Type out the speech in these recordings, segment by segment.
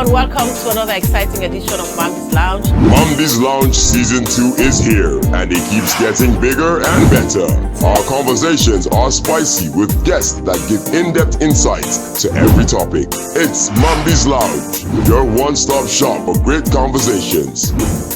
and welcome to another exciting edition of Mamdi's Lounge. Mamdi's Lounge Season 2 is here, and it keeps getting bigger and better. Our conversations are spicy with guests that give in-depth insights to every topic. It's Mamdi's Lounge, your one-stop shop for great conversations.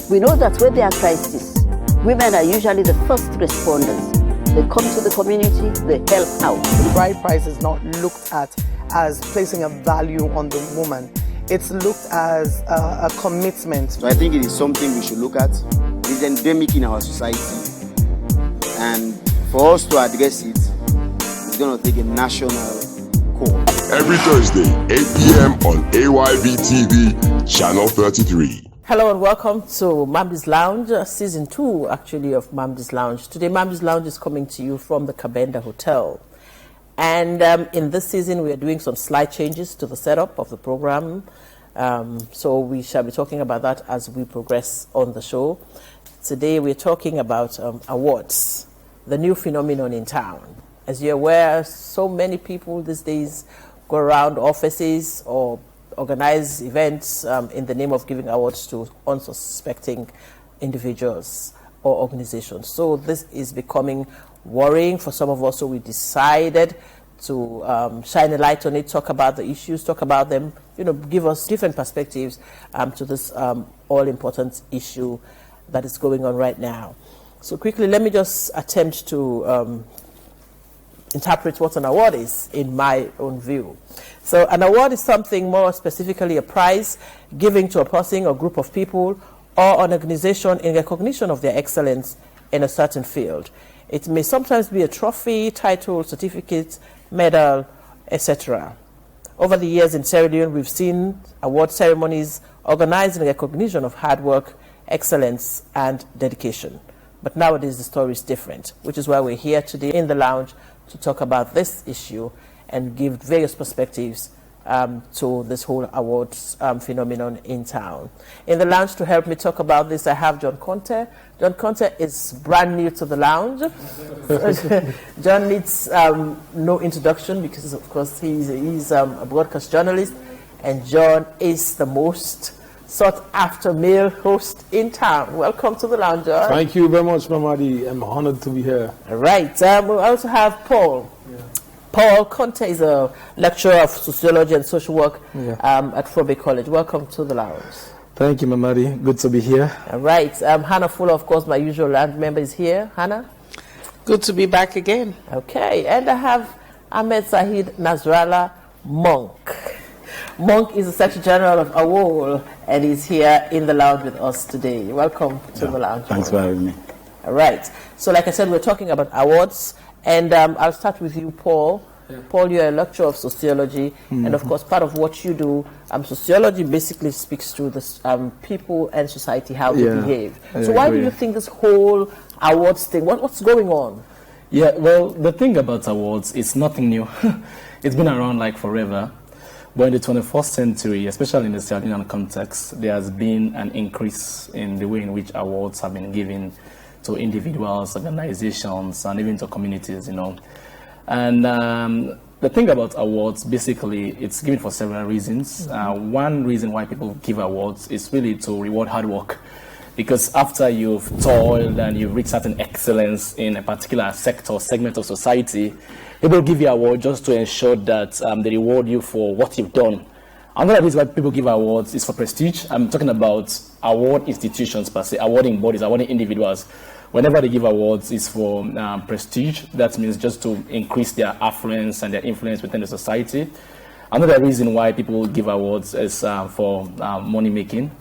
We know that when there are crises, women are usually the first responders. They come to the community, they help out. The bride price is not looked at as placing a value on the woman. It's looked as a commitment. So I think it is something we should look at. It is endemic in our society. And for us to address it, it's going to take a national call. Every Thursday, 8 p.m. on AYB TV, Channel 33. Hello and welcome to Mamdi's Lounge, Season 2 actually of Mamdi's Lounge. Today Mamdi's Lounge is coming to you from the Kabenda Hotel. And in this season we are doing some slight changes to the setup of the program. So we shall be talking about that as we progress on the show. Today we're talking about awards, the new phenomenon in town. As you're aware, so many people these days go around offices or organize events in the name of giving awards to unsuspecting individuals or organizations. So this is becoming worrying for some of us, so we decided to shine a light on it, talk about the issues, talk about them, give us different perspectives to this all-important issue that is going on right now. So quickly, let me just attempt to interpret what an award is in my own view. So an award is something, more specifically a prize given to a person or group of people or an organization in recognition of their excellence in a certain field. It may sometimes be a trophy, title, certificate, medal, etc. Over the years in Sierra Leone, we've seen award ceremonies organized in recognition of hard work, excellence, and dedication. But nowadays the story is different, which is why we're here today in the lounge to talk about this issue and give various perspectives to this whole awards phenomenon in town. In the lounge to help me talk about this, I have John Conte. John Conte is brand new to the lounge. John needs no introduction because, of course, he's a broadcast journalist, and John is the most sought-after male host in town. Welcome to the lounge, John. Thank you very much, Mamdi. I'm honored to be here. All right. We also have Paul. Yeah. Paul Conte is a lecturer of sociology and social work at Frobe College. Welcome to the lounge. Thank you, Mamdi. Good to be here. All right. Hannah Fuller, of course, my usual lounge member, is here. Hannah? Good to be back again. Okay. And I have Ahmed Zahid Nasrallah Monk. Monk is the Secretary General of AWOL and is here in the lounge with us today. Welcome to the lounge. Thanks for having me. All right. So like I said, we're talking about awards. And I'll start with you, Paul. Yeah. Paul, you're a lecturer of sociology. And of course, part of what you do, sociology basically speaks to this, people and society, how they behave. So why do you think this whole awards thing, what's going on? Yeah, well, the thing about awards, it's nothing new. It's been around like forever. But in the 21st century, especially in the Sierra Leonean context, there has been an increase in the way in which awards have been given to individuals, organizations, and even to communities, And the thing about awards, basically, it's given for several reasons. One reason why people give awards is really to reward hard work. Because after you've toiled and you've reached certain excellence in a particular sector or segment of society, people give you an award just to ensure that they reward you for what you've done. Another reason why people give awards is for prestige. I'm talking about award institutions per se, awarding bodies, awarding individuals. Whenever they give awards, it's for prestige. That means just to increase their affluence and their influence within the society. Another reason why people give awards is for money making.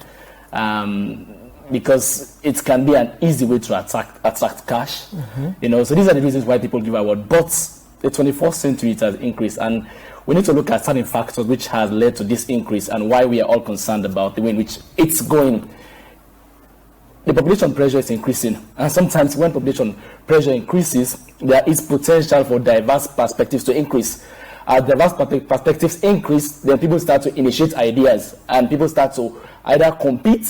Because it can be an easy way to attract cash. So these are the reasons why people give awards. But the 21st century, it has increased, and we need to look at certain factors which has led to this increase and why we are all concerned about the way in which it's going. The population pressure is increasing, and sometimes when population pressure increases, there is potential for diverse perspectives to increase. As diverse perspectives increase, then people start to initiate ideas, and people start to either compete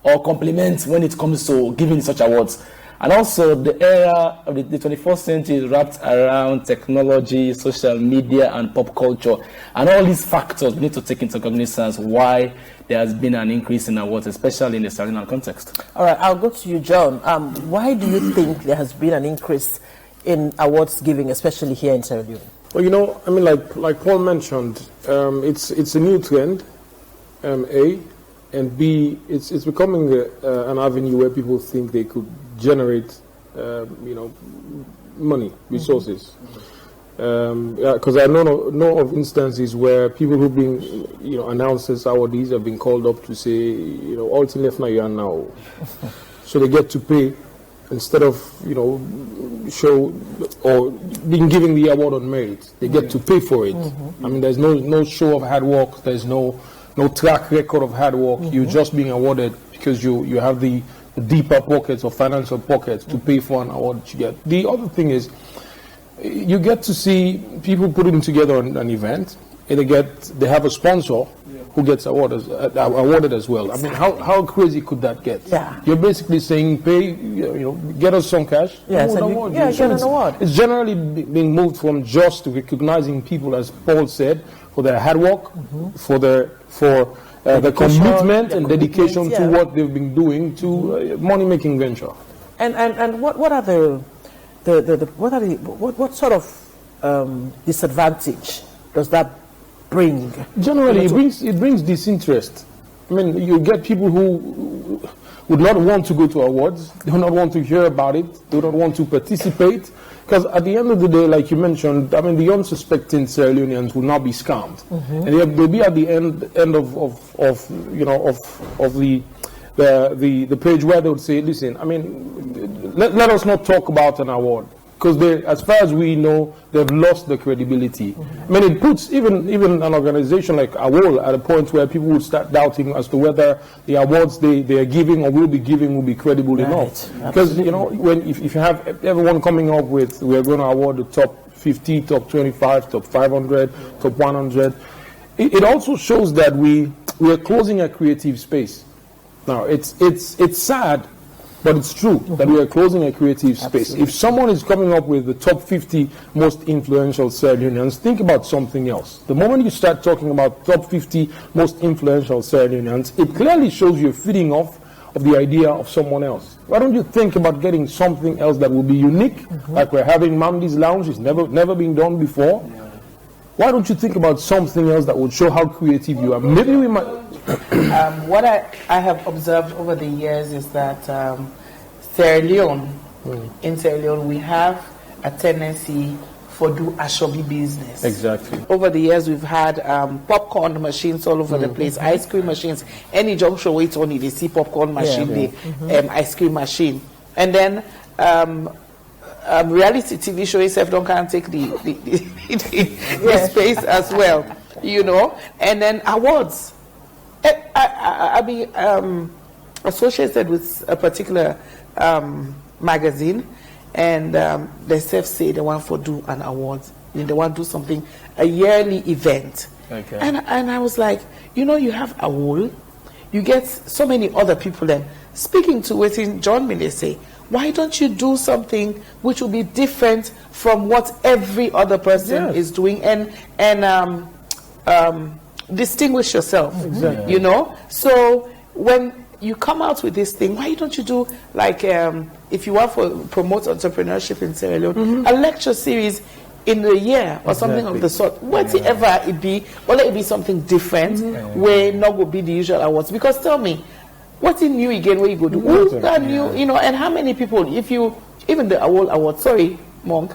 or complement when it comes to giving such awards. And also, the era of the 21st century is wrapped around technology, social media, and pop culture. And all these factors we need to take into cognizance why there has been an increase in awards, especially in the Sierra Leone context. All right, I'll go to you, John. Why do you think there has been an increase in awards giving, especially here in Sierra Leone? Well, you know, I mean, like Paul mentioned, it's a new trend, A, and B, it's becoming an avenue where people think they could generate, money, resources. Because I know of instances where people who've been, announced as awardees have been called up to say, all thing left now. So they get to pay instead of, show or being given the award on merit. They get to pay for it. I mean, there's no show of hard work. There's no track record of hard work. You're just being awarded because you have the deeper pockets or financial pockets to pay for an award that you get. The other thing is, you get to see people putting together an event, and they have a sponsor who gets awarded as well. I mean, how crazy could that get? Yeah. You're basically saying, pay, get us some cash. Yes, get an award. Get an award. It's generally being moved from just recognizing people, as Paul said, for their hard work, for the commitment and dedication to what they've been doing to a money-making venture. And what are what sort of disadvantage does that bring? Generally, it brings disinterest. I mean, you get people who would not want to go to awards, they would not want to hear about it, they would not want to participate, because at the end of the day, like you mentioned, I mean, the unsuspecting Sierra Leoneans will not be scammed, and they'll be at the end of the page where they would say, listen, I mean, let us not talk about an award. Because as far as we know, they've lost the credibility. I mean, it puts even an organization like AWOL at a point where people would start doubting as to whether the awards they are giving or will be giving will be credible enough. Because, if you have everyone coming up with, we're going to award the top 50, top 25, top 500, top 100, it also shows that we're closing a creative space. Now, it's sad, but it's true that we are closing a creative space. If someone is coming up with the top 50 most influential Sierra Leoneans, think about something else. The moment you start talking about top 50 most influential Sierra Leoneans, it clearly shows you're feeding off of the idea of someone else. Why don't you think about getting something else that will be unique, like we're having Mamdi's Lounge, it's never been done before. Why don't you think about something else that would show how creative you are? Maybe we might... What I have observed over the years is that Sierra Leone, in Sierra Leone, we have a tendency for do ashobi business. Exactly. Over the years, we've had popcorn machines all over the place, ice cream machines. Any junction wait on it, they see popcorn machine, ice cream machine. And then reality TV show itself can't take the space as well, And then awards. I mean, associated with a particular magazine, and they say they want to do an award, they want to do something, a yearly event. Okay. And I was like, you have a whole, you get so many other people then speaking to what John Mille say. Why don't you do something which will be different from what every other person is doing, and distinguish yourself? Exactly. So when you come out with this thing, why don't you do like if you want to promote entrepreneurship in Sierra Leone, a lecture series in a year or something of the sort, whatever it be, or let it be something different where not will be the usual awards. Because tell me, what's in new again? Where you go to? Who's that new? And how many people? If you even the award, sorry, Monk.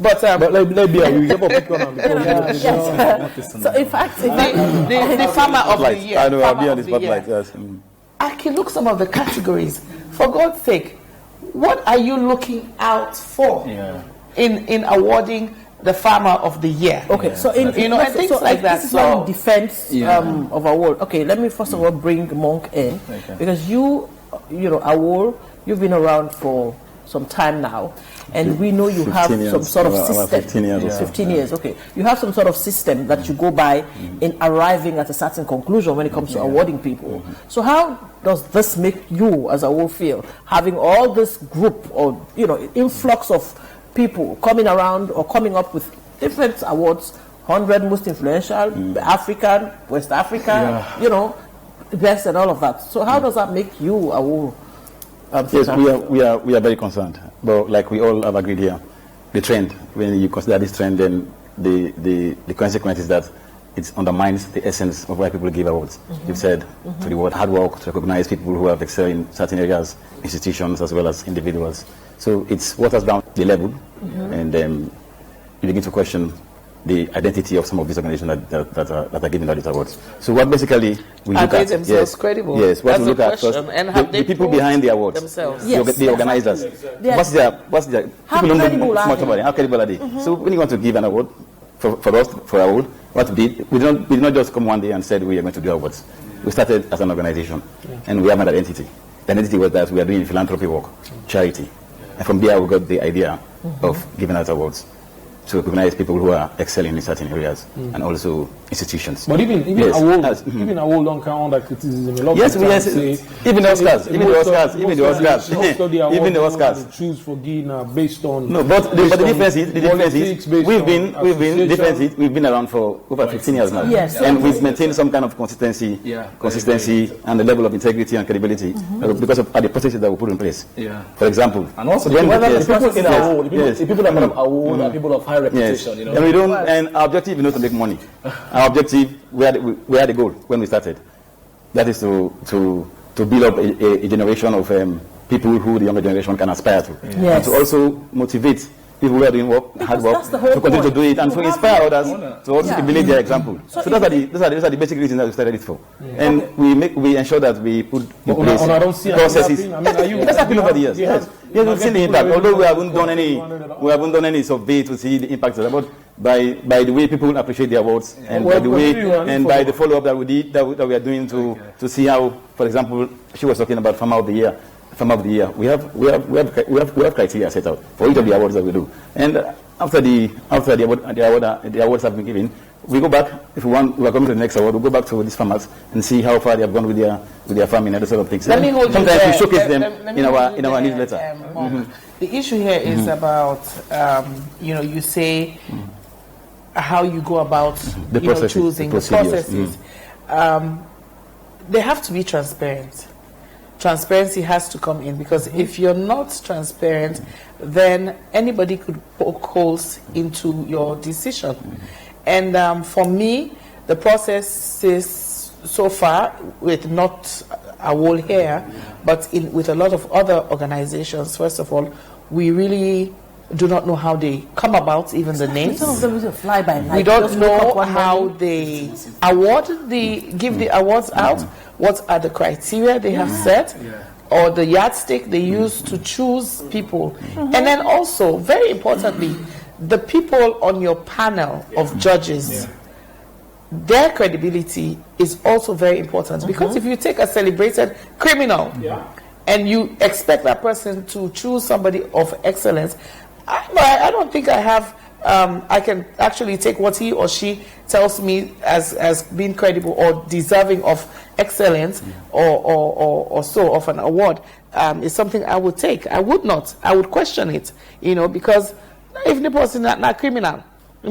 But let be you get up So in fact, the farmer of the year. I know, I'll be on the spotlight. Yes. I can look some of the categories. For God's sake, what are you looking out for in awarding the farmer of the year? Okay, so and things like that. This is not in defense of award. Okay, let me first of all bring Monk in because you award. You've been around for some time now, and we know you have some sort of system. 15 years. Yeah. 15 years, okay. You have some sort of system that you go by in arriving at a certain conclusion when it comes to awarding people. So how does this make you as a whole feel, having all this group or influx of people coming around or coming up with different awards, 100 most influential, African, West Africa, best and all of that. So how does that make you a whole? Yes, we are very concerned. But like we all have agreed here, the trend, when you consider this trend, then the consequence is that it undermines the essence of why people give awards. You've said to reward hard work, to recognize people who have excelled in certain areas, institutions as well as individuals. So it's waters down the level, and you begin to question the identity of some of these organizations that are giving out these awards. So what basically we look at, themselves credible? Yes, what we look at first, and have the people behind the awards, the organizers. What's their how people don't credible know are much about it. How credible are they? So when you want to give an award for us for award, what we did, we did not just come one day and said we are going to do awards. We started as an organization, and we have an identity. The identity was that we are doing philanthropy work, charity, and from there we got the idea of giving out awards to recognize people who are excelling in certain areas and also institutions. But even award don't count under criticism. A lot yes, of even the Oscars, even the Oscars. They choose for giving based on. No, but the difference is we've been around for over 15 years now, and we've maintained some kind of consistency and the level of integrity and credibility because of the processes that we put in place. Yeah. For example, and also the people in our award, the people that have award are people of high reputation, And we don't. And our objective is not to make money. Our objective, we had a goal when we started. That is to build up a generation of people who the younger generation can aspire to, and to also motivate people who are doing hard work to continue to do it, and to inspire others to also emulate their example. So those are the basic reasons that we started it for. And we ensure that we put in place processes. That's happened over the years. Yes, we've seen the impact. Although we haven't done any survey to see the impact of that, but by the way people appreciate the awards, and by the way and by the follow-up that we did that we are doing to see how, for example, she was talking about Farmer of the Year. We have criteria set out for each of the awards that we do. And after the awards have been given, we go back. If we are coming to the next award, we go back to these farmers and see how far they have gone with their farming and other sort of things. Sometimes we showcase them in our newsletter. The issue here is about you say how you go about choosing the processes. They have to be transparent. Transparency has to come in, because if you're not transparent, then anybody could poke holes into your decision. And for me, the process is so far, with not a whole here, but with a lot of other organizations. First of all, we really do not know how they come about, even the names. Some of them is fly by night. We don't know how they give the awards out. What are the criteria they have set, or the yardstick they use to choose people. And then also, very importantly, the people on your panel of judges, their credibility is also very important. Because if you take a celebrated criminal and you expect that person to choose somebody of excellence, I don't think I have. I can actually take what he or she tells me as being credible or deserving of excellence or so of an award. Is something I would take. I would not. I would question it, because if the person is not criminal,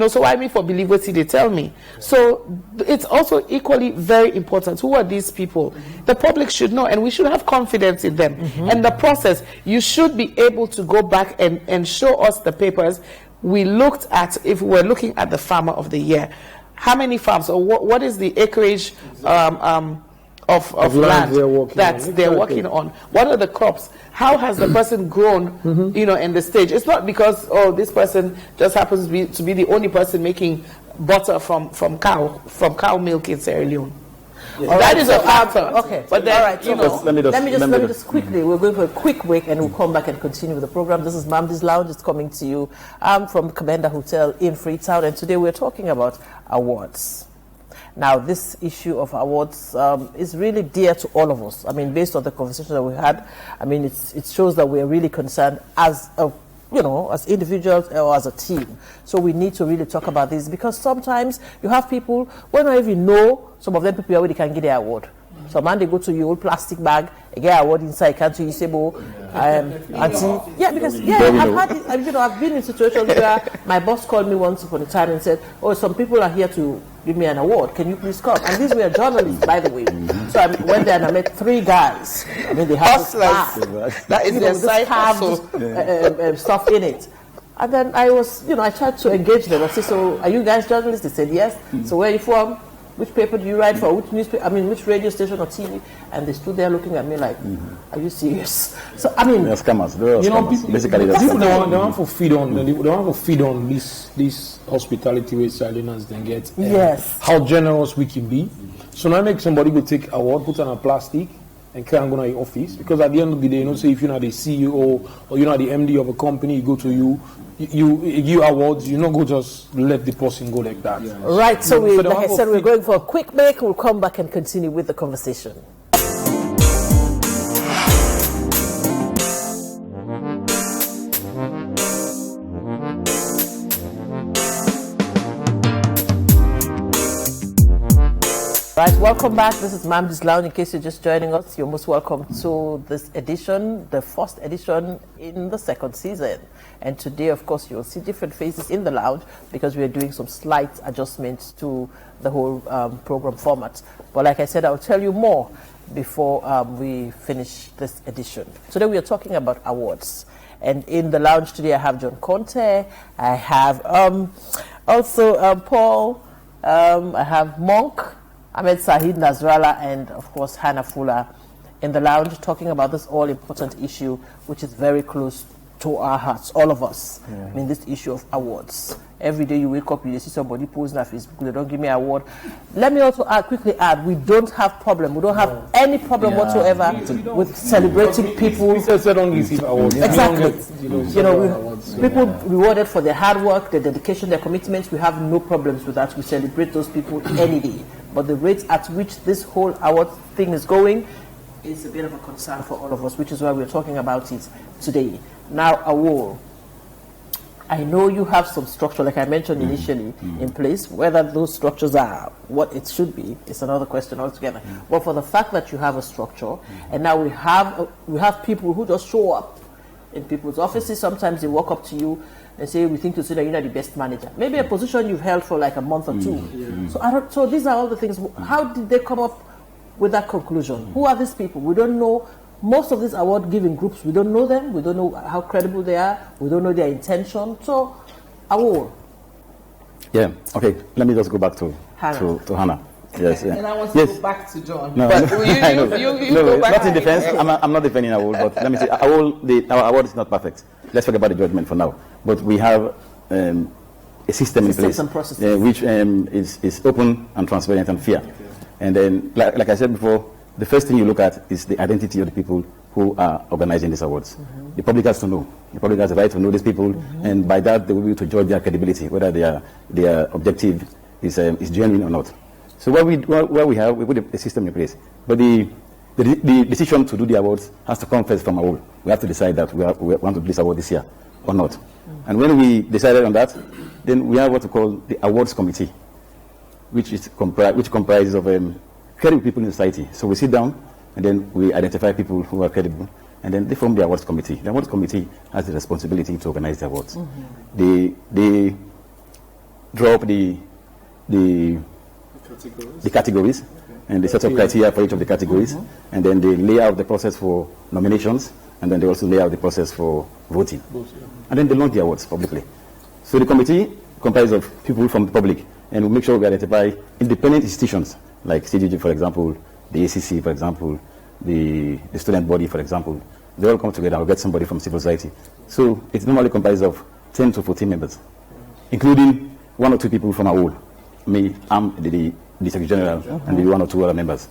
so why me for believe what they tell me? So it's also equally very important. Who are these people? The public should know, and we should have confidence in them. And the process, you should be able to go back and show us the papers. We looked at, if we were looking at the Farmer of the Year, how many farms, or what is the acreage of land they're working on? What are the crops? How has the person grown, in the stage? It's not because, this person just happens to be the only person making butter from cow milk in Sierra Leone. That is a factor. Okay. But then, all right, let me just quickly. We're going for a quick break, and we'll come back and continue with the program. This is Mamdi's Lounge. It's coming to you from Kabenda Hotel in Freetown, and today we're talking about awards. Now, this issue of awards is really dear to all of us. I mean, based on the conversation that we had, I mean, it shows that we're really concerned as a as individuals or as a team. So we need to really talk about this, because sometimes you have people, when I even know, some of them people already can get their award. So man, they go to your old plastic bag, they get award inside, can't you say, auntie? Yeah, because I've had it, I've been in situations where my boss called me once upon a time and said, "Oh, some people are here to give me an award. Can you please come?" And these were journalists, by the way. So I went there and I met 3 guys. I mean, they have that is their side hustle. Stuff in it. And then I was, I tried to engage them. I said, "So are you guys journalists?" They said, "Yes." So where are you from? Which paper do you write for? Which newspaper? I mean, which radio station or TV? And they stood there looking at me like, "Are you serious?" So I mean, they're scammers. Basically, people don't want to feed on. They want to feed on this hospitality with silence. Then get how generous we can be. So now make somebody go take award, put on a plastic, and can't go to your office, because at the end of the day, say if you're not the CEO or you're not the MD of a company, you go to you awards, you not go just let the person go like that. Right, so like I said, we're going for a quick break. We'll come back and continue with the conversation. Right, welcome back. This is Mamdi's Lounge. In case you're just joining us, you're most welcome to this edition, the first edition in the second season. And today, of course, you'll see different faces in the lounge, because we are doing some slight adjustments to the whole program format. But like I said, I'll tell you more before we finish this edition. Today, we are talking about awards. And in the lounge today, I have John Conte, I have also Paul, I have Monk, Ahmed Sahid Nasrallah, and of course Hannah Fuller in the lounge, talking about this all-important issue, which is very close to our hearts, all of us. I mean, this issue of awards. Every day you wake up, you see somebody posting on Facebook, they don't give me an award. Let me also quickly add, we don't have problem. We don't have any problem whatsoever with celebrating people. Exactly. People rewarded for their hard work, their dedication, their commitments. We have no problems with that. We celebrate those people any day. But the rate at which this whole award thing is going is a bit of a concern for all of us, which is why we're talking about it today. Now, award. I know you have some structure, like I mentioned initially, in place. Whether those structures are what it should be is another question altogether. But for the fact that you have a structure, and now we have people who just show up in people's offices. Sometimes they walk up to you and say, "We think you say that you're not the best manager." Maybe a position you've held for like a month or 2. So these are all the things. How did they come up with that conclusion? Who are these people? We don't know. Most of these award-giving groups, we don't know them. We don't know how credible they are. We don't know their intention. So, award. Yeah. Okay. Let me just go back to Hannah. Yes. Yeah. And I want to go back to John. No, but you go back. Not in defense. I'm not defending award, but let me say, our award is not perfect. Let's forget about the judgment for now. But we have a system in place, which is open and transparent and fair. Okay. And then, like I said before, the first thing you look at is the identity of the people who are organizing these awards. The public has to know. The public has the right to know these people, and by that they will be able to judge their credibility, whether their objective is genuine or not. So we put a system in place. But the decision to do the awards has to come first from all. We have to decide that we want to do this award this year or not. And when we decided on that, then we have what we call the awards committee, which comprises of credible people in society. So we sit down and then we identify people who are credible, and then they form the awards committee. The awards committee has the responsibility to organize the awards. They draw up the categories, and they set up criteria for each of the categories, and then they lay out the process for nominations, and then they also lay out the process for voting. And then they launch the awards publicly. So the committee comprises of people from the public, and we make sure we identify independent institutions like CGG, for example, the ACC, for example, the student body, for example. They all come together and we'll get somebody from civil society. So it's normally comprised of 10 to 14 members, including 1 or 2 people from our whole. Me, I'm the Secretary General, and the 1 or 2 other members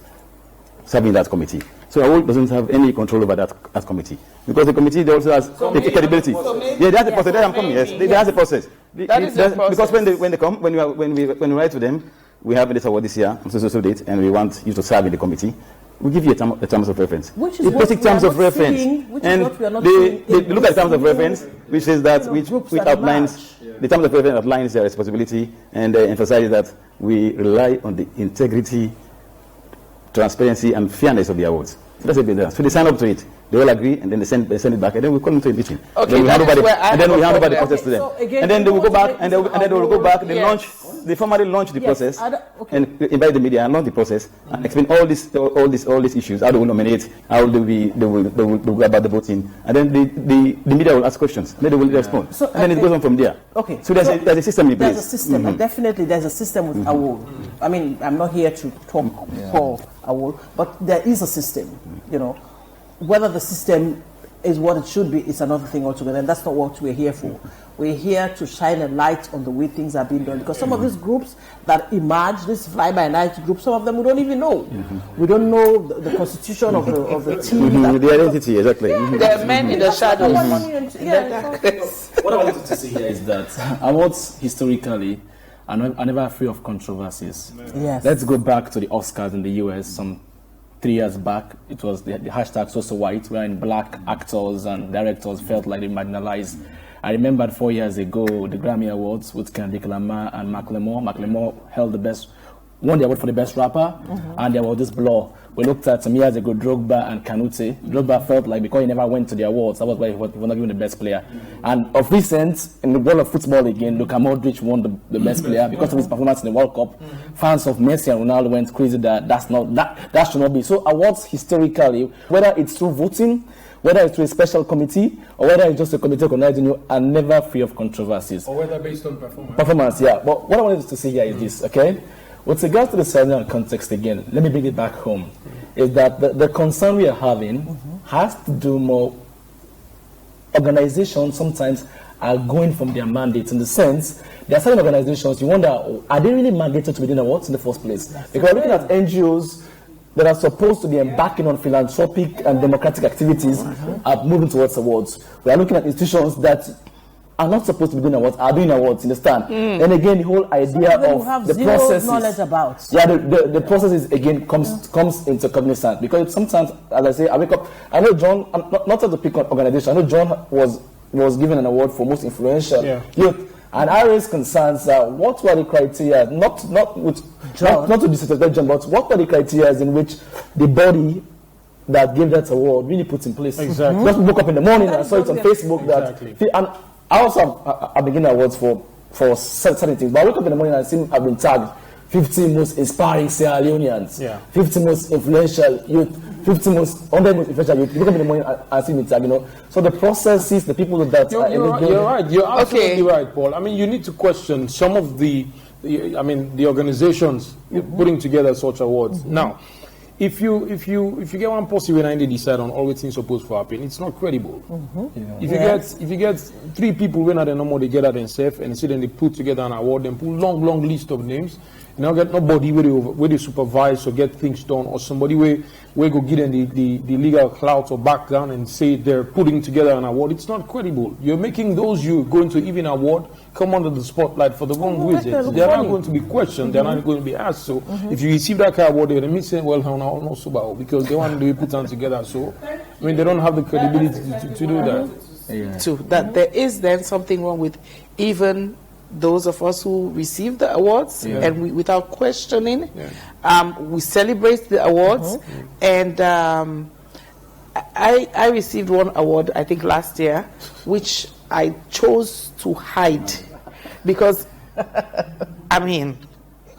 serving that committee. So our whole doesn't have any control over that committee, because the committee also has credibility. They have the process. There I'm coming. Yes, they have the process. Because when they come, when we write to them, we have this award this year, so date, and we want you to serve in the committee. We give you a terms of reference. Which is basic terms of reference. And they look at the terms of reference, which says that, which outlines, the terms of reference outlines their responsibility and emphasizes that we rely on the integrity, transparency, and fairness of the awards. So that's a bit there. So they sign up to it. They all agree, and then they send it back, and then we call them to a meeting. Okay, then we hand over the problem. process to them. So again, and then they will go back, and then they will go back. They formally launch the process, and invite the media and launch the process, and explain all these issues. How they will nominate, how they will go about the voting, and then the media will ask questions. Then they will respond, So, and then it goes on from there. Okay. So there's a system in place. There's a system, and definitely there's a system with award. I mean, I'm not here to talk for award, but there is a system. You know, whether the system is what it should be is another thing altogether, and that's not what we're here for. We're here to shine a light on the way things are being done, because some of these groups that emerge, this fly-by-night group, some of them we don't even know. We don't know the constitution of the team. The identity, exactly. There are men in the shadows. What I wanted to say here is that awards historically are never free of controversies. Yes. Let's go back to the Oscars in the US some 3 years back. It was the hashtag #SoSoWhite, wherein black actors and directors felt like they marginalized. I remember 4 years ago the Grammy Awards with Kendrick Lamar and Macklemore. Macklemore won the award for the best rapper, and there was this blur. We looked at some years ago Drogba and Kanute. Drogba felt like because he never went to the awards, that was why he was not given the best player. And of recent, in the world of football again, Luka Modric won the best player because of his performance in the World Cup. Fans of Messi and Ronaldo went crazy that should not be. So awards historically, whether it's through voting, whether it's through a special committee, or whether it's just a committee organizing you, are never free of controversies. Or whether based on performance. Performance, yeah. But what I wanted to say here is this, okay? With regards to the Sierra context again, let me bring it back home, is that the concern we are having has to do more. Organizations sometimes are going from their mandates, in the sense, there are certain organizations, you wonder, are they really mandated to be doing awards in the first place? Because we're looking at NGOs that are supposed to be embarking on philanthropic and democratic activities are moving towards awards. We are looking at institutions that are not supposed to be doing awards, are doing awards, you understand? And again, the whole idea of the process. Knowledge about. Yeah, the processes again comes into cognizance, because sometimes, as I say, I wake up. I know John. Not at the pick organization. I know John was given an award for most influential youth, and I raised concerns. What were the criteria? Not to disrespect John, but what were the criteria in which the body that gave that award really put in place? Exactly. Just woke up in the morning and saw it on Facebook and I also have been getting awards for certain things, but I wake up in the morning and see I've been tagged 50 most inspiring Sierra Leoneans, 50 most influential youth, 50 most 100 most influential youth. You wake up in the morning and see me tagged, you know. So the processes, the people that you're right. You're absolutely right, Paul. I mean, you need to question some of the organizations putting together such awards. Now, if you get one person when they decide on all the things supposed to happen, it's not credible. If you get 3 people when they know they get at themselves, and then they put together an award, then put long list of names, you now get nobody where they supervise or get things done, or somebody where go give them the legal clout or background and say they're putting together an award. It's not credible. You're making those you going to even award come under the spotlight for the wrong reasons. They're not going to be questioned. They're not going to be asked. So if you receive that kind of award, they're going to say, well, how not so bad, because they want to be put on together. So I mean, they don't have the credibility to do that. Too, that there is then something wrong with even those of us who receive the awards, and we, without questioning, we celebrate the awards. And I received one award, I think last year, which I chose to hide, because I mean,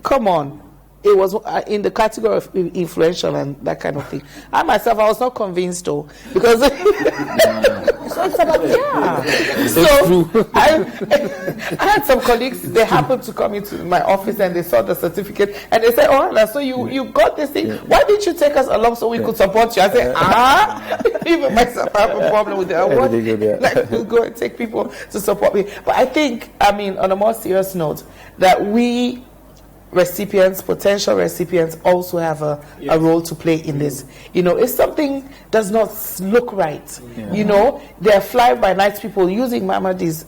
come on, it was in the category of influential and that kind of thing. I myself, I was not convinced though, because so it's about, So I had some colleagues, they happened to come into my office and they saw the certificate and they said, oh, so you got this thing. Why didn't you take us along so we could support you? I said, even myself, I have a problem with that. Like, we'll go and take people to support me. But I think, I mean, on a more serious note, that we recipients, potential recipients, also have a role to play in this. You know, if something does not look right, you know, they're fly-by-night people using Mamdi's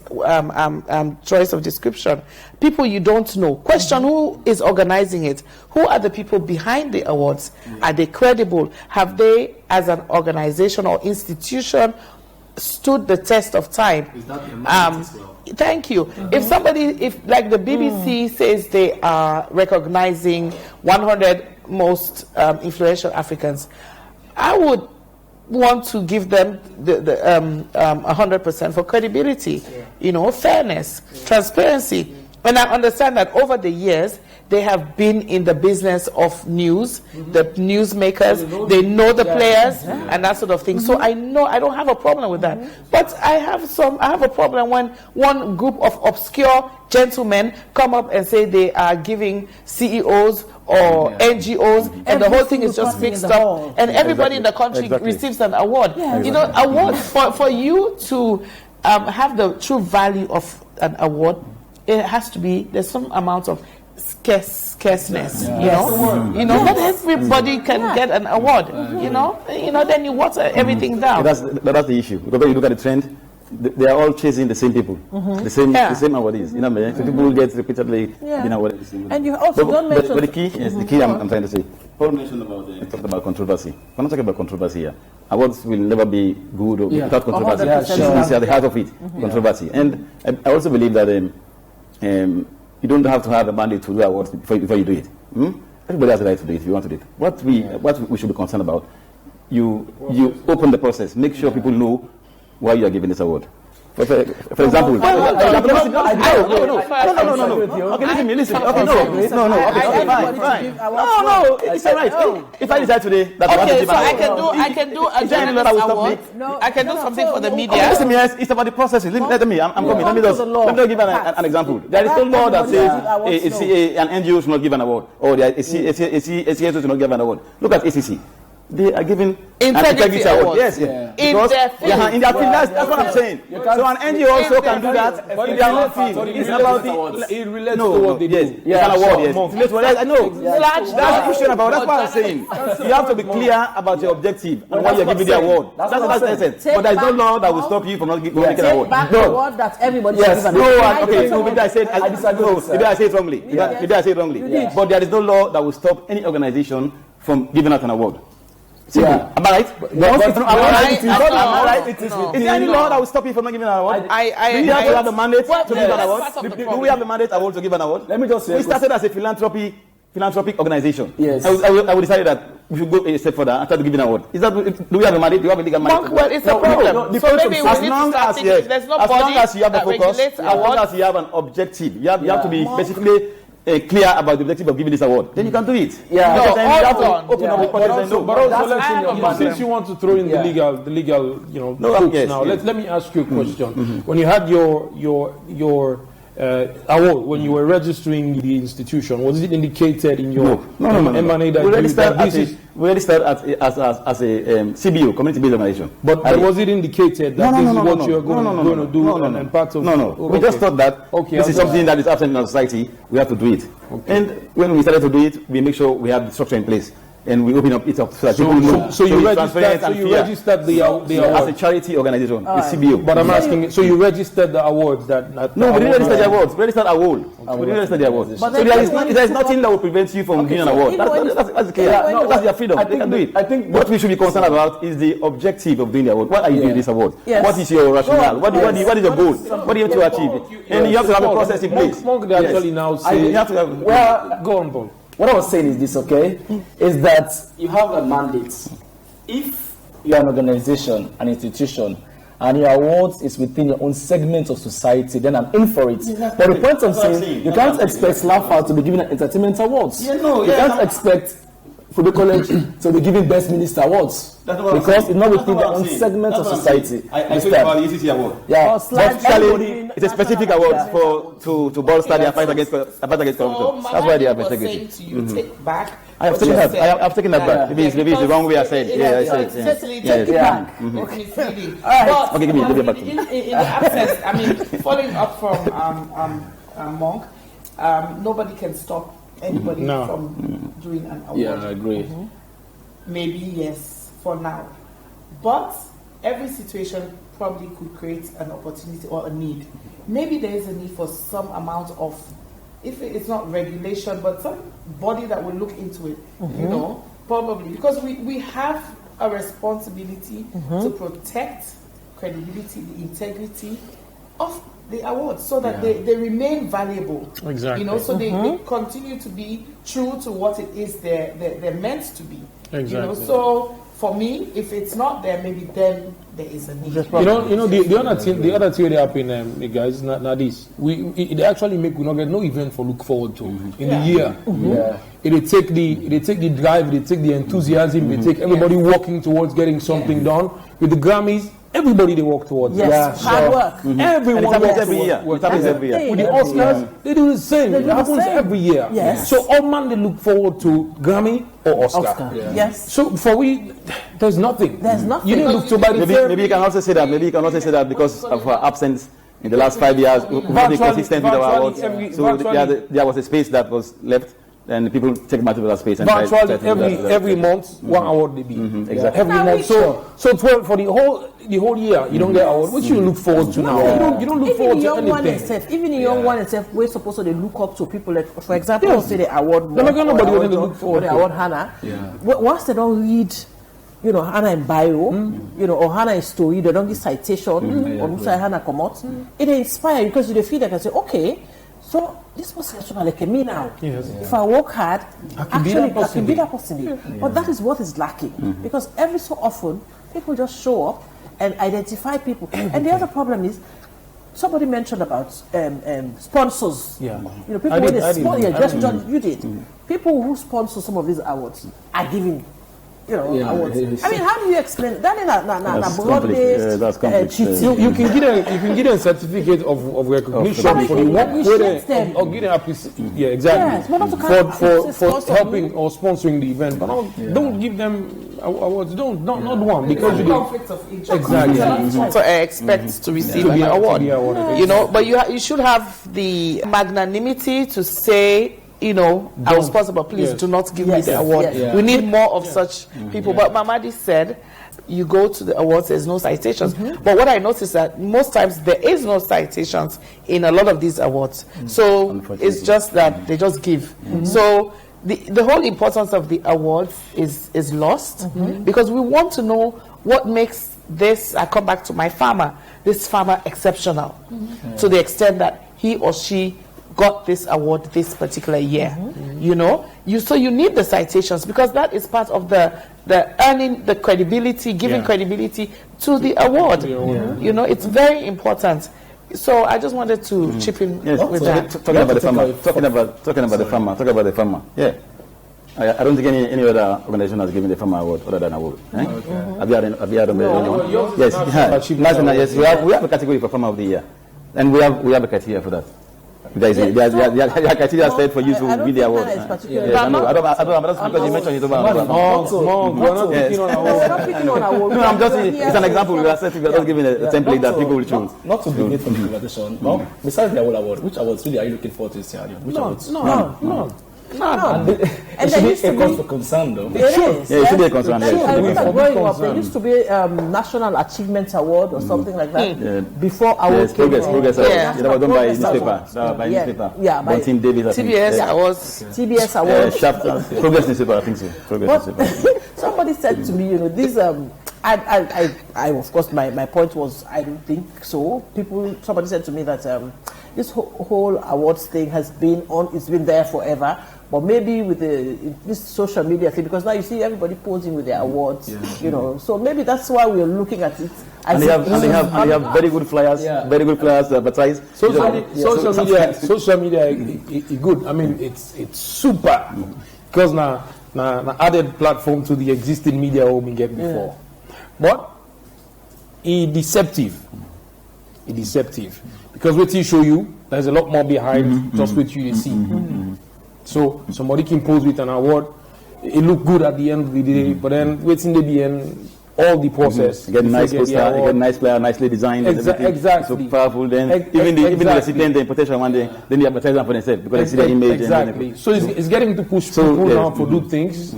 choice of description. People you don't know. Question who is organizing it? Who are the people behind the awards? Are they credible? Have they, as an organization or institution, stood the test of time? Is that as well? Thank you. If somebody, if like the BBC says they are recognizing 100 most influential Africans, I would want to give them the 100% for credibility, you know, fairness, transparency. And I understand that over the years, they have been in the business of news, the newsmakers, they know the players and that sort of thing. So I know I don't have a problem with that. But I have a problem when one group of obscure gentlemen come up and say they are giving CEOs or NGOs, and the whole thing is just mixed up, and everybody in the country receives an award. You know, awards, for you to have the true value of an award, it has to be, there's some amount of scarceness, you know, not everybody can get an award, you know, then you water everything down. That's the issue. Because when you look at the trend, they are all chasing the same people, the same awardees. You know what I mean? So people get repeatedly being awarded. And you also don't mention. But the key, the key I'm trying to say. Paul mentioned talked about controversy. We're not talking about controversy here. Awards will never be good or without controversy. It's at the heart of it, controversy. And I also believe that you don't have to have a mandate to do awards before you do it. Everybody has the right to do it if you want to do it. What we should be concerned about, you open the process, make sure people know why you are giving this award. For example, no. Okay, listen. Okay, no, it's all right. If I decide today that I can do a journalist award. I can do something for the media. Listen, it's about the process. Let me. I'm coming. Let me give an example. There is no law that says an NGO should not give an award, or a CSO should not give an award. Look at ACC. They are giving integrity award. Yes, because in their field. That's what I'm saying. So an NGO also can do that in their own field. It's about it relates to what they do. It's an award. Yes, I know. That's the question about. That's what I'm saying. You have to be clear about your objective and why you're giving the award. That's what I'm saying. But there's no law that will stop you from not giving an award. No, that everybody. Yes. No. Okay. So maybe I said maybe I say it wrongly. Maybe I say it wrongly. But there is no law that will stop any organization from giving out an award. Am I right? Am I right? Is there any law that will stop you from not giving an award? Do you have to have the mandate to give an award? Do we have the mandate to give an award? Let me just say, we started as a philanthropic organization. Yes. I will decide that we should go a step further and start to give an award. Is that, do we have a mandate? Do you have a legal mandate? Well, it's a problem. So maybe we need to start thinking there's no body that regulates awards. As long as you have an objective, you have to be basically clear about the objective of giving this award, then you can do it. Since you want to throw in the legal, now let me ask you a question. When you had your award, when you were registering the institution, was it indicated in your M&A that we registered as a CBO, community-based organization? But was it indicated that this is what you are going to do and part of? No. We just thought that this is something that is absent in our society. We have to do it. Okay. And when we started to do it, we make sure we have the structure in place. And we open it up so that people know. So you registered the award as a charity organization, the CBO. But I'm asking, so you registered the awards that? No, we didn't register the awards. We registered a award. We didn't register the awards. So there is nothing that will prevent you from giving an award. That's clear. That's their freedom. They can do it. I think what we should be concerned about is the objective of doing the award. What are you doing this award? What is your rationale? What is your goal? What do you have to achieve? And you have to have a process in place. Monk, they actually now say, you have to have. Well, go on, Paul. What I was saying is this, okay? Is that you have a mandate. If you are an organization, an institution, and your awards is within your own segment of society, then I'm in for it. But the point I'm saying, you can't expect Slaffa to be given entertainment awards. You can't expect Kobe College to be giving Best Minister awards. Because it's not within their own segment of society. I think about the ECC award. Yeah, it's a specific award to bolster their fight against corruption. That's why they have integrity. Take back. I have taken that back. Maybe it's the wrong way I said. Take it back. Okay, give me back to me. In the absence, following up from Monk, nobody can stop anybody No. from doing an award. Yeah, I agree. Maybe yes, for now. But every situation probably could create an opportunity or a need. Maybe there is a need for some amount of, if it's not regulation, but some body that will look into it, you know, probably. Because we have a responsibility to protect credibility, the integrity of the awards so that they remain valuable. Exactly. You know, so they continue to be true to what it is they're meant to be. Exactly. You know, so for me, if it's not there, maybe then there is a need. You know, the other thing that happen, guys, not this. It actually make we not get no event for look forward to in the year. Yeah. They take the drive, they take the enthusiasm, they take everybody working towards getting something done. With the Grammys, everybody they work towards. Yes, hard work. Everyone And it happens works every year. towards. It happens every year. With the Oscars, they do the same. It happens every year. Yes. So all man they look forward to Grammy or Oscar. Yes. So for we, there's nothing. There's nothing. You didn't look to buy the Maybe you can also say that. Maybe you can also say that because of her absence in the last 5 years, we've been consistent with our awards. So there was a space that was left, and people take advantage of that space. And virtually every month, one award they be. Exactly. Every month. So for the whole year, you don't get award. What you look forward to now? You don't look forward to anything. Even in young one itself, we're supposed to look up to people like, for example, say the award. Nobody will look forward the award Hannah. Once they don't read, you know, Hannah in bio, you know, or Hannah in story, they don't give citation, or say Hannah come out. It inspires you because you feel like I say, okay, so this person is like me now. If I work hard, I can be that person. But that is what is lacking because every so often people just show up and identify people. And the other problem is, somebody mentioned about sponsors. You know, people you did. People who sponsor some of these awards are giving, you know, awards. I mean, how do you explain it? That is broad-based cheating. You can get a certificate of recognition for the work or get an appreciation. Yeah, exactly. Yes, for helping or sponsoring the event. But don't give them awards. Not one because you conflict of interest. Exactly. So I expect to receive an award. You know, but you should have the magnanimity to say, you know, I was possible. Please do not give me the award. We need more of such people. But Mamdi said, you go to the awards, there's no citations. But what I noticed that most times there is no citations in a lot of these awards. So it's just that they just give. So the whole importance of the awards is lost because we want to know what makes this, I come back to my farmer, this farmer exceptional to the extent that he or she got this award this particular year. You know, so you need the citations because that is part of the earning the credibility, giving credibility to the award. You know, it's very important. So I just wanted to chip in with that. Talking about the farmer. Yeah. I don't think any other organization has given the farmer award other than award. Have you had Yes, national. Yes, we have a category for farmer of the year, and we have a criteria for that. There is a criteria set for you to win the award. I don't because you mentioned it over. No, I'm just it's an example. We are just giving a template that people will choose. Not to deviate from the conversation. Well, besides the award, which awards really are you looking forward to this year? Which awards? No. And it should be a cause for concern, though. It is. Yeah, it should be a concern. I remember growing up, there used to be National Achievement Award or something like that. Before awards came. Progress. That was done by newspaper. By newspaper. Yeah, by Team Davis. TBS Awards. TBS Awards. Progress newspaper, I think so. Progress newspaper. Somebody said to me, you know, this I of course my point was I don't think so. Somebody said to me that this whole awards thing has been there forever. But maybe with this social media thing, because now you see everybody posing with their awards, you know. So maybe that's why we're looking at it. And they have very good flyers, to advertise. Social media is good. I mean, it's super because now added platform to the existing media we get before. But it's deceptive. Because what he show you, there's a lot more behind just what you see. So somebody can pose with an award, it look good at the end of the day, but then waiting to the end, all the process. You get a nice poster, you get a nice player, nicely designed. Exactly. So powerful. Then even the recipient, the importation one day, then they advertise them for themselves because they see the image. Exactly. So it's getting to push people now to do things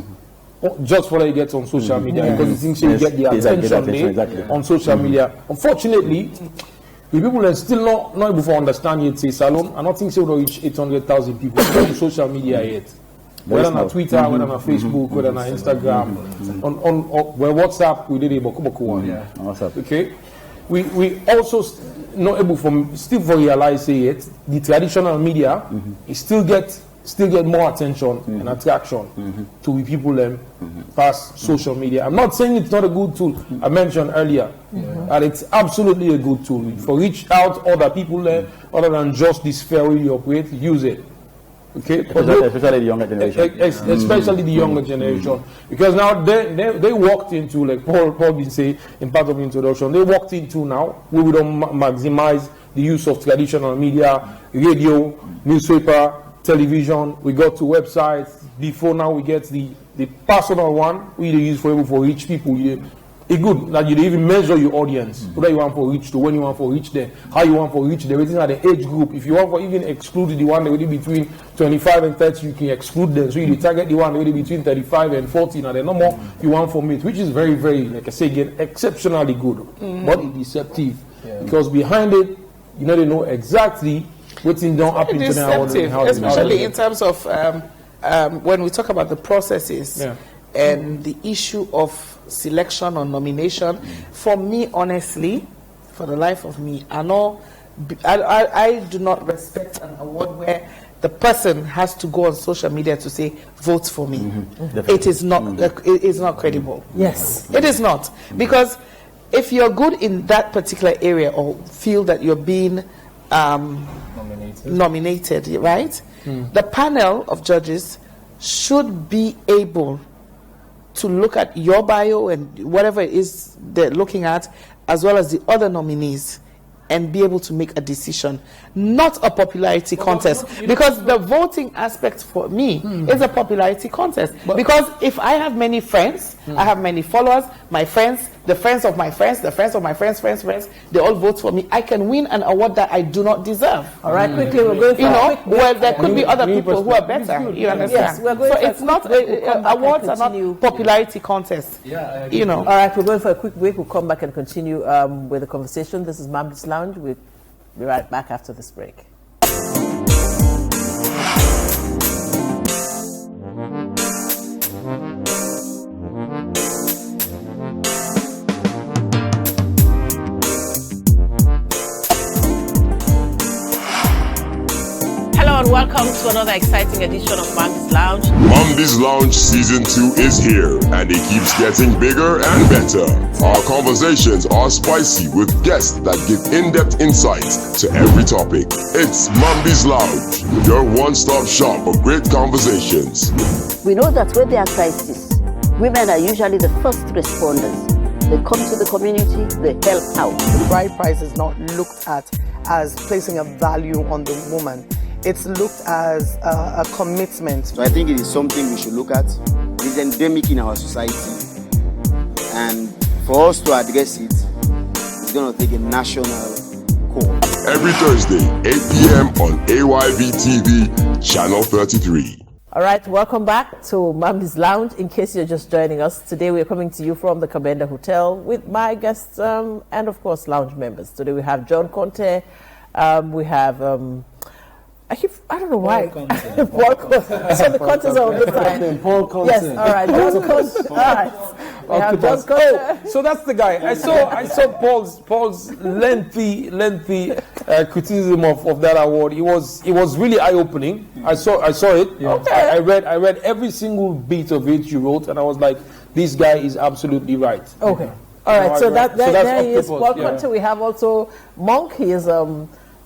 just for it gets on social media because it thinks you get the attention on social media. Unfortunately, the people are still not able to understand yet. Say Salon, I don't think so. Reach 800,000 people on social media yet. Whether on Twitter, whether on Facebook, whether on Instagram, on WhatsApp, we did a WhatsApp. Okay, we also not able still for realize it. The traditional media it still get more attention and attraction to the people past social media. I'm not saying it's not a good tool. I mentioned earlier that it's absolutely a good tool for reach out other people other than just this sphere where you operate. Use it. Okay, especially the younger generation. Especially the younger generation, because now they walked into, like Paul did say in part of the introduction, they walked into now we would maximize the use of traditional media, radio, newspaper, television. We got to websites. Before now we get the personal one we use for reach people. It's good that you even measure your audience. Whether you want for reach to, when you want for reach them, how you want for reach them, everything at the age group. If you want for even exclude the one already between 25 and 30, you can exclude them. So you target the one already between 35 and 40, and then no more you want for meat, which is very, very, like I say again, exceptionally good, but it's deceptive because behind it, they know exactly what's don't happen to them. Especially in terms of when we talk about the processes and the issue of selection or nomination. For me, honestly, for the life of me, I do not respect an award where the person has to go on social media to say vote for me. It is not it is not credible. Yes, it is not, because if you're good in that particular area or feel that you're being nominated, right? The panel of judges should be able to look at your bio and whatever it is they're looking at, as well as the other nominees, and be able to make a decision, not a popularity contest. Because the voting aspect for me is a popularity contest. Because if I have many friends, I have many followers, my friends, the friends of my friends, the friends of my friends, they all vote for me, I can win an award that I do not deserve. All right, quickly, we're going for well, there could be other people who are better. You understand? Yes, we're going so it's not, awards are not popularity contests. Yeah, All right, we're going for a quick break. We'll come back and continue with the conversation. This is Mamdi's Lounge. We'll be right back after this break. Welcome to another exciting edition of Mamdi's Lounge. Mamdi's Lounge Season 2 is here, and it keeps getting bigger and better. Our conversations are spicy with guests that give in-depth insights to every topic. It's Mamdi's Lounge, your one-stop shop for great conversations. We know that when there are crises, women are usually the first responders. They come to the community, they help out. The bride price is not looked at as placing a value on the woman. It's looked as a commitment. So I think it is something we should look at. It's endemic in our society. And for us to address it, it's going to take a national call. Every Thursday, 8 p.m. on AYV TV, Channel 33. All right, welcome back to Mamdi's Lounge. In case you're just joining us, today we're coming to you from the Kabenda Hotel with my guests and, of course, lounge members. Today we have John Conte, we have... I don't know why. Paul Conte. So the Contes are on this side. Paul Conte. Yes, all right. John Conte. All right. We have John Conte. So that's the guy. I saw Paul's lengthy criticism of that award. It was really eye-opening. I saw it. Yeah. Okay. I read every single bit of it you wrote, and I was like, this guy is absolutely right. Okay. All right. So there he is, Paul Conte. We have also Monk. He is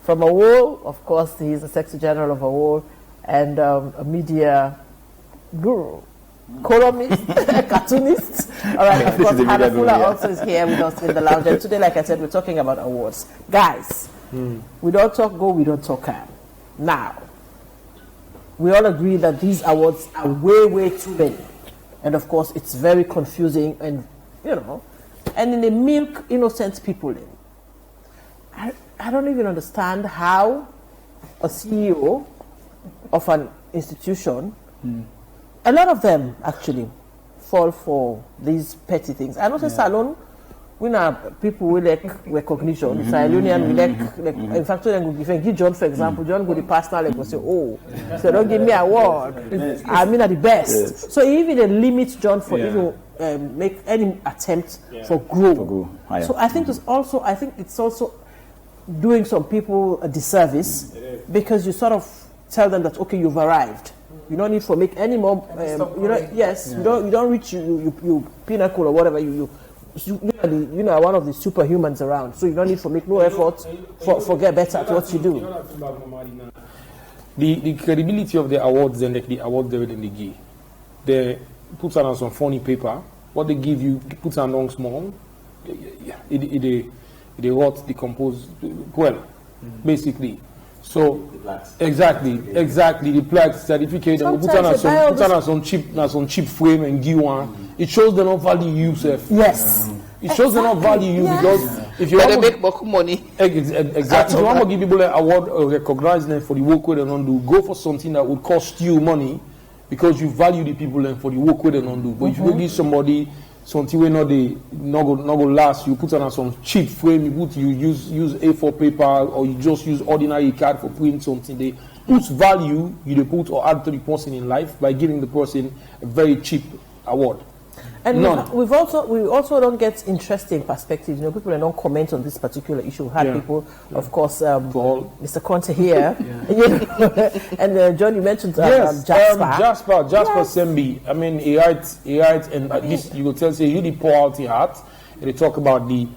from AWOL, of course, he's the Secretary General of AWOL, and a media guru, columnist, cartoonist. All right, of course, Hannah Fuller also is here with us in the lounge. And today, like I said, we're talking about awards. Guys, we don't talk go, we don't talk can. Now, we all agree that these awards are way, way too many. And of course, it's very confusing and, and then they milk innocent people in. I don't even understand how a CEO of an institution, a lot of them actually fall for these petty things. I know say salon, we know people will like recognition. Salonian will like in fact when we give John, for example, John go the pastor like will say, oh, so don't give me an award. I mean at the best. Yes. So even they limit John for even make any attempt for growth. So I think it's also doing some people a disservice because you sort of tell them that okay, you've arrived. You don't need to make any more. You don't reach you pinnacle or whatever you are one of the superhumans around. So you don't need to make no effort for get better at what you do. The credibility of the awards and the awards they give, they put on some funny paper. What they give you, put on small. They rot, decompose, basically. So exactly the plaque certificate and put on some cheap frame and give one. It shows they don't value you, self. Yes. It shows they don't value you because if you want to make more money. Exactly. If you want to give people an award or recognize them for the work they don't do, go for something that would cost you money because you value the people and for the work they don't do. But if you give somebody something we not go last, you put on some cheap frame, you use A4 paper or you just use ordinary card for printing something. They put value you put or add to the person in life by giving the person a very cheap award. And we also don't get interesting perspectives. People that don't comment on this particular issue. We had people, of course, Mr. Conte here, and John, you mentioned Jasper Sembi. I mean, he writes, and this you will tell say you the pour out your heart. And they talk about the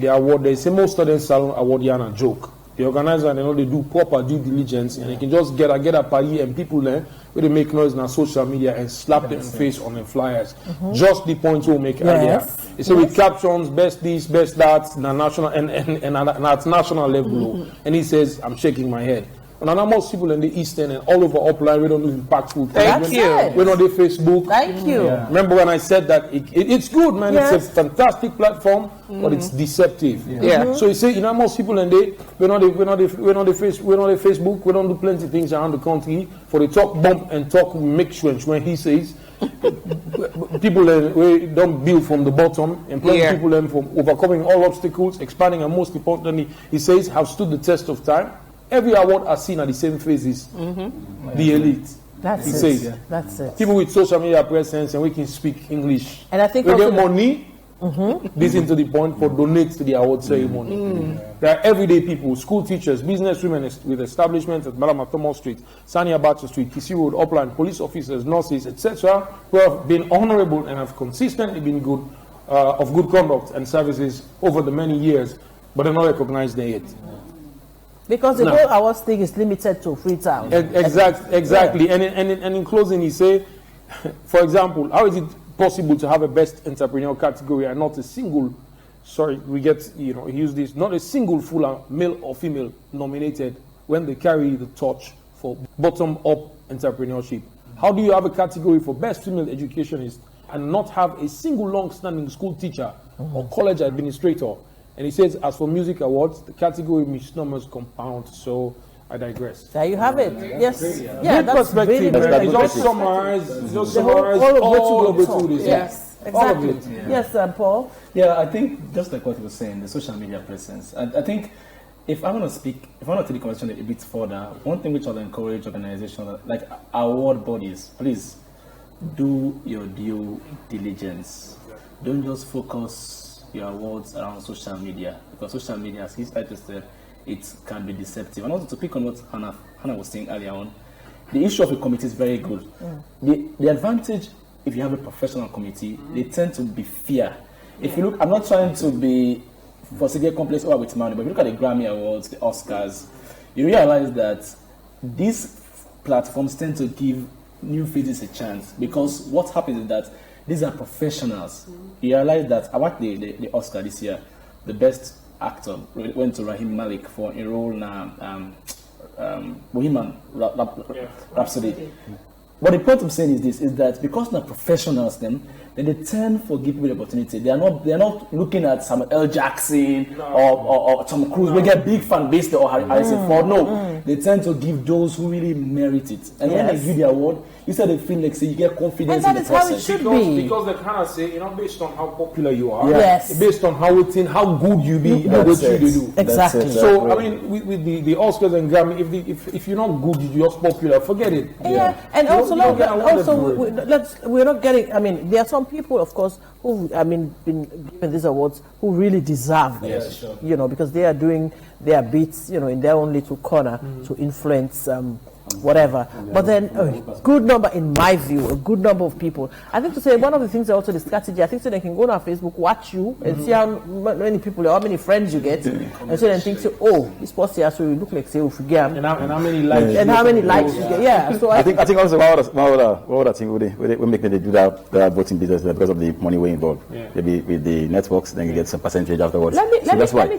award. They say most of them salon award yana joke. The organizer, they do proper due diligence, and they can just get a party and people there where they make noise on social media and slap them in the face on the flyers. Just the point we'll make earlier. They say with captions, best this, best that, national and at national level. And he says, I'm shaking my head. And most people in the Eastern and all over Upline, we don't do impactful. Thank you. We're on the Facebook. Thank you. Yeah. Remember when I said that it's good, man. Yes. It's a fantastic platform, but it's deceptive. So you say, most people in there, we're on the Facebook. We don't do plenty of things around the country for the talk bump and talk mixture when he says. People we don't build from the bottom, and plenty people learn from overcoming all obstacles, expanding, and most importantly, he says, have stood the test of time. Every award are seen at the same faces. The elite. That's it. Says, that's it. People with social media presence and we can speak English. And I think we get money. This is to the point for donate to the award ceremony. There are everyday people, school teachers, businesswomen with establishments at Malama Thomas Street, Sania Abacha Street, Kisi Road, Upland, police officers, nurses, etc., who have been honorable and have consistently been good of good conduct and services over the many years, but they're not recognized there yet. Because the whole awards thing is limited to Freetown. Exactly. And in closing, he say, for example, how is it possible to have a best entrepreneurial category and not a single, use this, not a single full male or female nominated when they carry the torch for bottom-up entrepreneurship? How do you have a category for best female educationist and not have a single long-standing school teacher or college administrator? And he says, as for music awards, the category misnomers compound. So I digress. There you have it. Yes. Yeah, that's really good. Just summarize all of it. Yes, exactly. Yes, Paul. Yeah, I think just like what you were saying, the social media presence. I think if I want to take the conversation a bit further, one thing which I'll encourage organizations like award bodies, please do your due diligence. Don't just focus your awards around social media, because social media, as his title said, it can be deceptive. And also to pick on what Hannah was saying earlier on, the issue of a committee is very good. The advantage, if you have a professional committee, they tend to be fair. If you look, I'm not trying to be for severe complex over with money, but if you look at the Grammy Awards, the Oscars, you realize that these platforms tend to give new faces a chance, because what happens is that these are professionals. You realize that I watched the Oscar this year. The best actor went to Rahim Malek for a role in Bohemian Rhapsody. But the point I'm saying is this: is that because they're professionals, then they tend to give people the opportunity. They are not looking at Samuel L. Jackson or Tom Cruise. We get big fan base there or Harrison Ford. No, they tend to give those who really merit it. And when they give the award, you said they feel like you get confidence in the process. And that is how it should be. Because they kind of say, based on how popular you are, yes, based on how good you be, and what you do. Exactly. So I mean, with the Oscars and Grammy, if you're not good, you're just popular. Forget it. Yeah, and we're not getting. I mean, there are some people, of course, who been given these awards who really deserve them. Yes, sure. Because they are doing their bits, in their own little corner to influence whatever. But then a good number, in my view, a good number of people. I think to say one of the things also the strategy. I think so they can go on our Facebook, watch you, and see how many people, how many friends you get, and so then think, this post here, so you look like say Ufugam. And how many likes? And how many likes you get? Yeah. So I think also one other thing we make them do that voting business because of the money we involved. Yeah. Maybe with the networks, then you get some percentage afterwards. Let me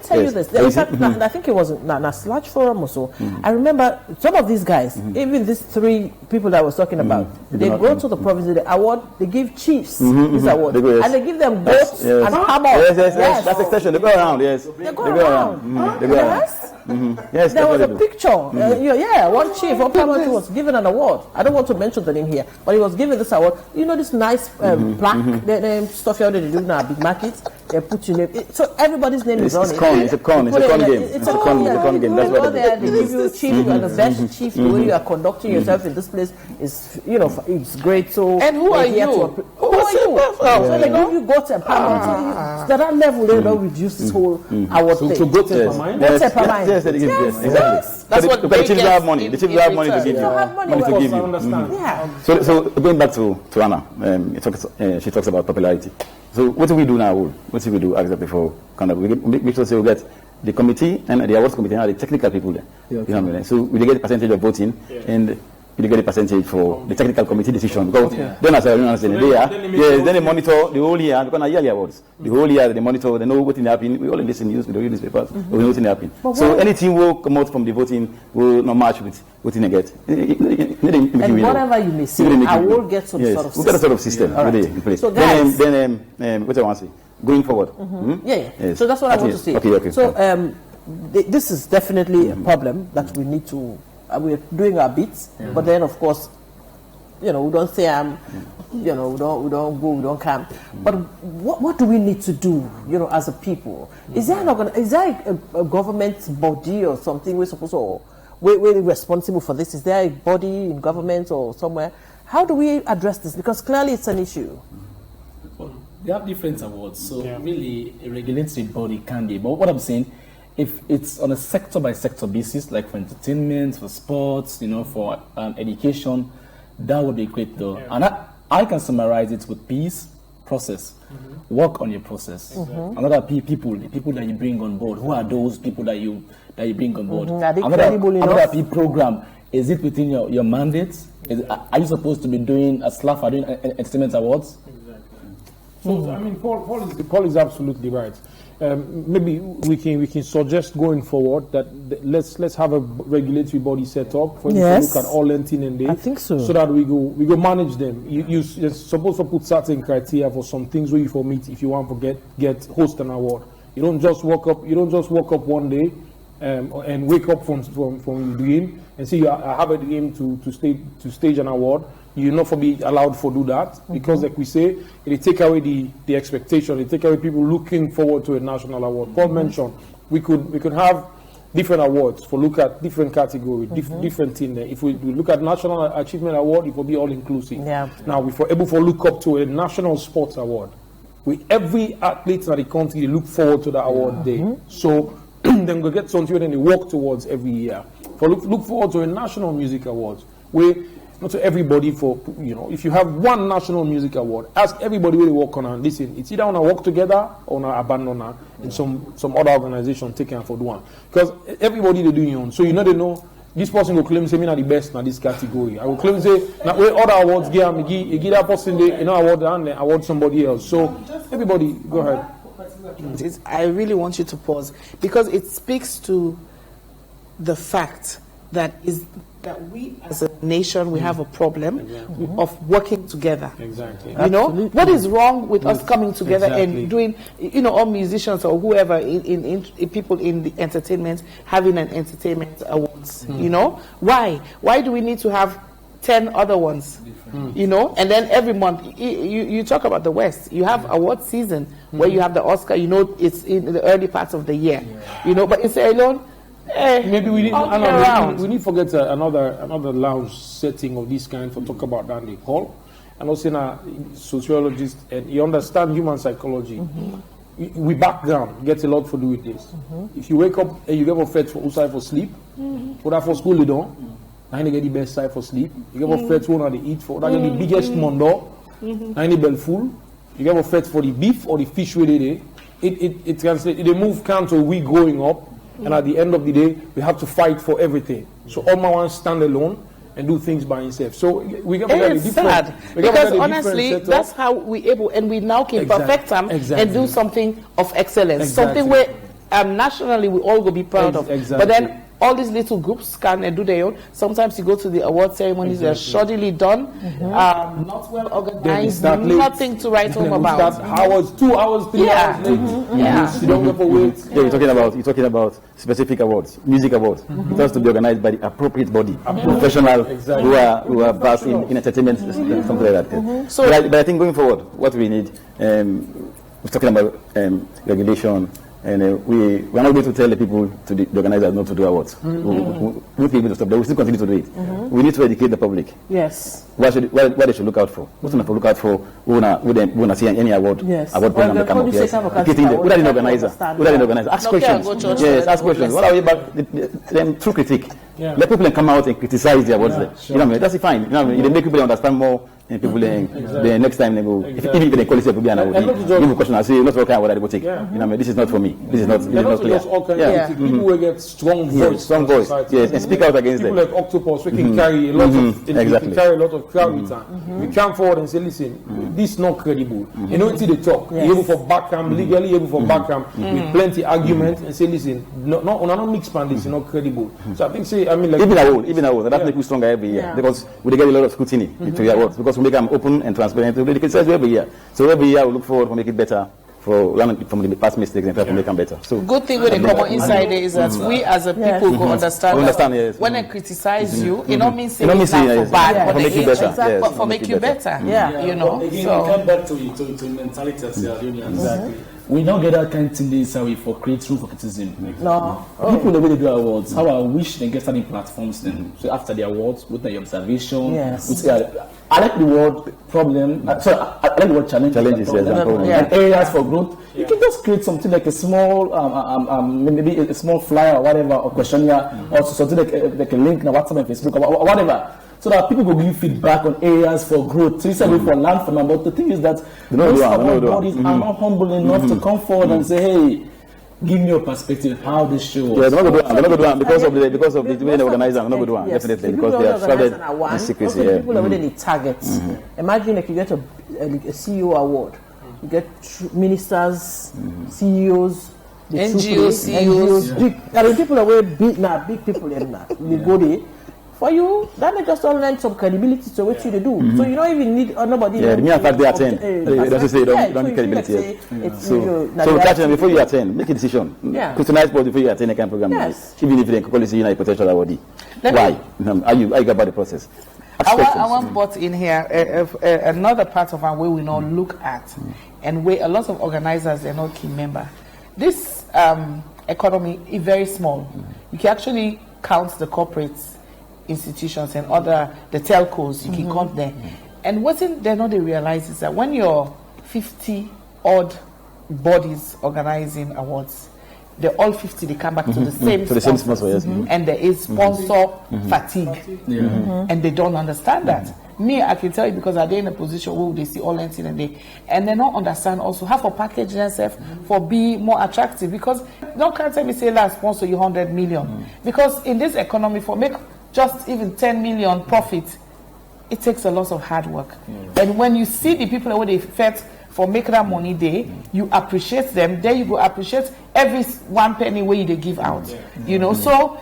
tell you this. In fact, I think it was a Slash Forum or so. I remember some of these guys. Even these 3 people that I was talking about, they go to the province, the award, they give chiefs this award, and they give them goats and camels. Yes, that's extension. They go around. Yes, they go around. They go around. Yes, there was a picture. One chief, one camel was given an award. I don't want to mention the name here, but he was given this award. This nice plaque, the stuff here that they do now, big markets. They put your name. So everybody's name is on it. It's a con game. It's a con game. That's what they give you chief, you are the best chief. The way you are conducting yourself in this place is, it's great. So and who are you? Who are you? So they give you goats and palm. To that level, they don't reduce this whole award thing. So goats and palm. Yes, exactly. That's what the chiefs have money. The chiefs have money to give you. Money to give you. Yeah. So going back to Anna, she talks about popularity. So what do we do now? What do we do before kind of we make sure we get the committee and the awards committee and the technical people there. Yeah, okay. You know what I mean? So we get a percentage of voting and you get a percentage for the technical committee decision because then as I understand then they monitor the whole year because yearly awards. The whole year they monitor, they know what's happening. We all in this in news, we read newspapers, we know what's happening. So anything will come out from the voting will not match with what you get. And whatever you may say, I will get some sort of system. We'll get a sort of system in place. So guys, then what I want to say, going forward. Yes. So that's what I want to say. Okay. So this is definitely a problem that we need to. We're doing our bits, but then of course, we don't say we don't go, we don't come. But what do we need to do, as a people? Is there a government body or something we're supposed to? We're responsible for this. Is there a body in government or somewhere? How do we address this? Because clearly it's an issue. Well, they have different awards, so really a regulatory body can be. But what I'm saying, if it's on a sector-by-sector basis, like for entertainment, for sports, for education, that would be great though. Yeah. And I can summarize it with peace, process. Work on your process. Another people, the people that you bring on board, who are those people that you bring on board? Another P program, is it within your mandates? Are you supposed to be doing, as SLAF are doing entertainment awards? Exactly. So, I mean, Paul is absolutely right. Maybe we can suggest going forward that let's have a regulatory body set up for you to look at all Lentin and Day. I think so. So that we go manage them. You're supposed to put certain criteria for some things where you for meet if you want to get host an award. You don't just walk up one day and wake up from your dream and say I have a dream to stage an award. You're not for be allowed to do that because, like we say, it take away the expectation. It take away people looking forward to a national award. Paul mentioned we could have different awards for look at different categories, different thing there. If we look at National Achievement Award, it will be all inclusive. Yeah. Now, if we're able to look up to a National Sports Award, every athlete in the country they look forward to that award day. So then we get something and they work towards every year. For look forward to a National Music Awards where. Not to everybody if you have one National Music Award, ask everybody where they work on and listen, it's either on a work together or on a abandon in some other organization taking for the one. Because everybody they do your own. So they know this person will claim say me not the best in this category. I will claim say now where other awards give that person award and then award somebody else. So everybody go ahead. I really want you to pause because it speaks to the fact that is that we as a nation, we have a problem of working together. Exactly. You know, what is wrong with us coming together Exactly. and doing, you know, all musicians or whoever in people in the entertainment having an entertainment awards, you know? Why do we need to have 10 other ones, you know? And then every month, you talk about the West, you have award season where you have the Oscar, you know, it's in the early parts of the year, you know, but in Sierra Leone, maybe we need all year round. we need to forget another lounge setting of this kind for talk about that they call, and also in a sociologist, and you understand human psychology. We background gets a lot to do with this. If you wake up and you get a fed for outside for sleep, for that for school they don't, and you get the best side for sleep. You get a fed for they eat for that get the biggest mondo, and the bell full. You get a fed for the beef or the fish where they it translates. They move counter we growing up. And at the end of the day, we have to fight for everything. So all my one stand alone and do things by himself. So we got it's sad because honestly, that's how we able, and we now can perfect them and do something of excellence, something where nationally we all go be proud of. But then all these little groups can do their own. Sometimes you go to the award ceremonies, they're shoddily done, not well organized, nothing to write home about. Hours, 2 hours, 3 hours late. You don't go for wait. Yeah, you're talking about specific awards, music awards. It has to be organized by the appropriate body, professional who are vast in entertainment, something like that. So, but I think going forward, what we need, we're talking about regulation. And we are not going to tell the people, to the organizers, not to do awards. We won't be able to stop. They will still continue to do it. We need to educate the public. Yes. What they should look out for. What's going to look out for? We want see any award. Yes. Award program that come up. Yes. Who are the organizer? Ask questions. Yes. Ask questions. What are we about? Them true critique. Let people come out and criticize the awards. You know what I mean? That's fine. You know what I mean? They make people understand more. And people the next time they go, even if they call it a and I will give a question, I say, not what kind of what I will take. You know what I mean? This is not for me. This is not clear. People will get strong voice. Yes, and speak out against them. People like Octopus, we can carry a lot of carry a lot of crowd with time. We come forward and say, listen, this is not credible. You know until they talk. You're able for backhand, legally able for backhand, with plenty argument and say, listen, not mixed band, this is not credible. So I think like even a whole, that makes you stronger every year. Because we get a lot of scrutiny to your awards. Because we make them open and transparent. We criticize every year. So every year we look forward to make it better, for learning from the past mistakes and try to make them better. So good thing with the common inside is that we as a people go understand. Yes. When I criticize you, it don't mean saying it's for bad, but make you better. But for make you better. You know. Again, we come back to mentality as Sierra Leoneans. We don't get that kind of tendency for create room for criticism. No. People the way they do awards, how I wish they get certain platforms then. So after the awards, with the observation, I like the word problem. I like the word challenges. And areas for growth. You can just create something like a small, maybe a small flyer or whatever, or questionnaire, or something like a link on WhatsApp and Facebook or whatever. So that people will give you feedback on areas for growth. So you said we for learn from them, but the thing is that most of our bodies are not humble enough to come forward and say, hey, give me your perspective how this show was. Yeah, they're not going to do it because of the way they organize them. They're not going to do it, definitely, because they are shrouded in secrecy. Also, people are really targets. Imagine if you get a CEO award, you get ministers, CEOs, NGOs, CEOs. People are big people in that. We go there. For you, that may just all lend some credibility to what you do. So you don't even need nobody. Yeah, the mere fact they attend. They don't say they don't need credibility. So catch them before you attend. Make a decision. Scrutinize before you attend a kind of program. Yes. Even if they call you a potential awardee. Why? Are you about the process? I want brought in here another part of our way we now look at and where a lot of organizers are not key member. This economy is very small. You can actually count the corporates, institutions and the telcos, you can count them. And what they're not they realize is that when you're 50 odd bodies organizing awards, they're all 50, they come back to the same sponsor, yes. And there is sponsor fatigue. And they don't understand that. Me, I can tell you because I'm in a position where they see all anything and they don't understand also how for package themselves for be more attractive, because don't can't tell me say last sponsor you 100 million. Because in this economy for make just even 10 million profit, it takes a lot of hard work. And when you see the people where they fed for making that money there, you appreciate them. There you go appreciate every one penny where they give out. You know, so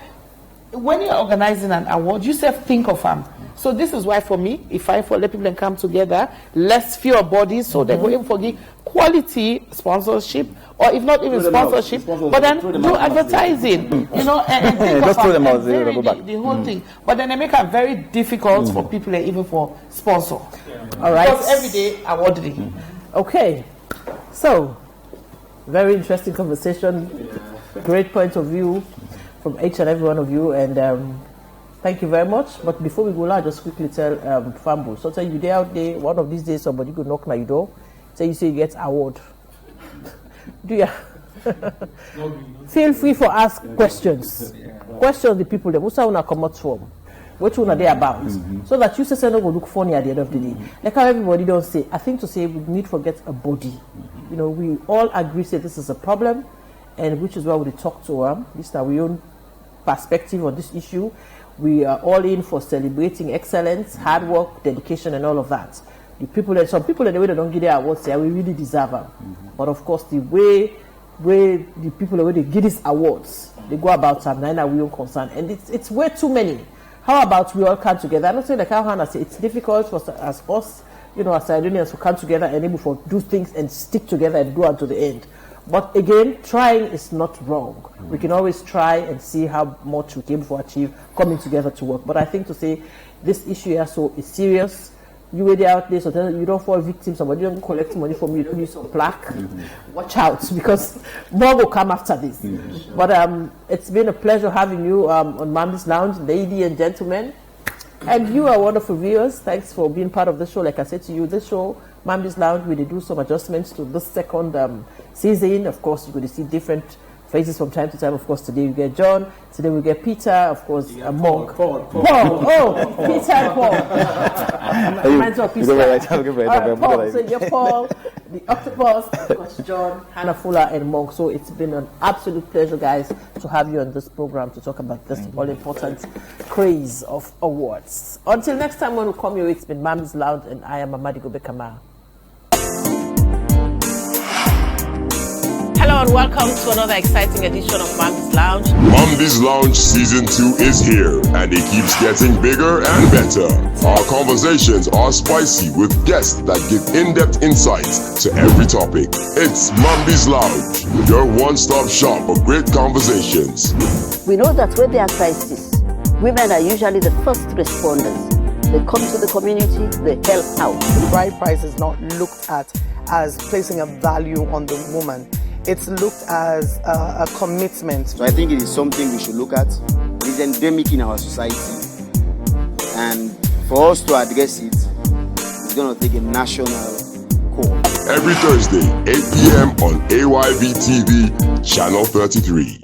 when you're organizing an award, you self think of them. So this is why for me, if I for let people come together, less fewer bodies, so they go in for the quality sponsorship, or if not even sponsorship, but then do advertising, you know, and think of the whole thing. But then they make it very difficult for people and even for sponsor. All right. Because every day awarding. Okay. So, very interesting conversation. Great point of view from each and every one of you, and thank you very much. But before we go, I'll just quickly tell Fambu. So tell you there out there, one of these days somebody could knock my door, say you get award. Do you? Feel free for ask questions. Questions the people them. What's wanna come out from? What one are they about? So that you say no go look funny at the end of the day. Like how everybody don't say. I think to say we need to get a body. You know, we all agree say this is a problem, and which is why we talk to them. This is our own perspective on this issue. We are all in for celebrating excellence, hard work, dedication, and all of that. The people, and some people in the way they don't get their awards, say we really deserve them. But of course, the way the people the way they get these awards, they go about them. Now we are concerned, and it's way too many. How about we all come together? I'm not saying like how Hannah say it's difficult for as us, you know, as Sardinians to come together and able to do things and stick together and go on to the end. But again, trying is not wrong. We can always try and see how much we can able to achieve coming together to work. But I think to say this issue here so is serious. You were there out there, so you don't fall victim. Somebody don't collect money from you. You don't use some plaque. Watch out, because more will come after this. But it's been a pleasure having you on Mamdi's Lounge, ladies and gentlemen. And you are wonderful viewers. Thanks for being part of the show. Like I said to you, this show, Mamdi's Lounge, we do some adjustments to this second season. Of course, you're going to see different faces from time to time. Of course, today we get John. Today we get Peter. Of course, a monk. Paul. Oh, Peter and Paul. Reminds me of Peter. Paul. So you get Paul, the octopus, of course, John, Hannah Fuller, and Monk. So it's been an absolute pleasure, guys, to have you on this program to talk about this all-important craze of awards. Until next time when we come here, it's been Mamdi's Lounge, and I am Mamdi Gobekama. Hello and welcome to another exciting edition of Mamdi's Lounge. Mamdi's Lounge Season 2 is here, and it keeps getting bigger and better. Our conversations are spicy with guests that give in-depth insights to every topic. It's Mamdi's Lounge, your one-stop shop for great conversations. We know that when there are crises, women are usually the first responders. They come to the community, they help out. The bride price is not looked at as placing a value on the woman. It's looked as a commitment. So I think it is something we should look at. It is endemic in our society. And for us to address it, it's going to take a national call. Every Thursday, 8 p.m. on AYV TV, Channel 33.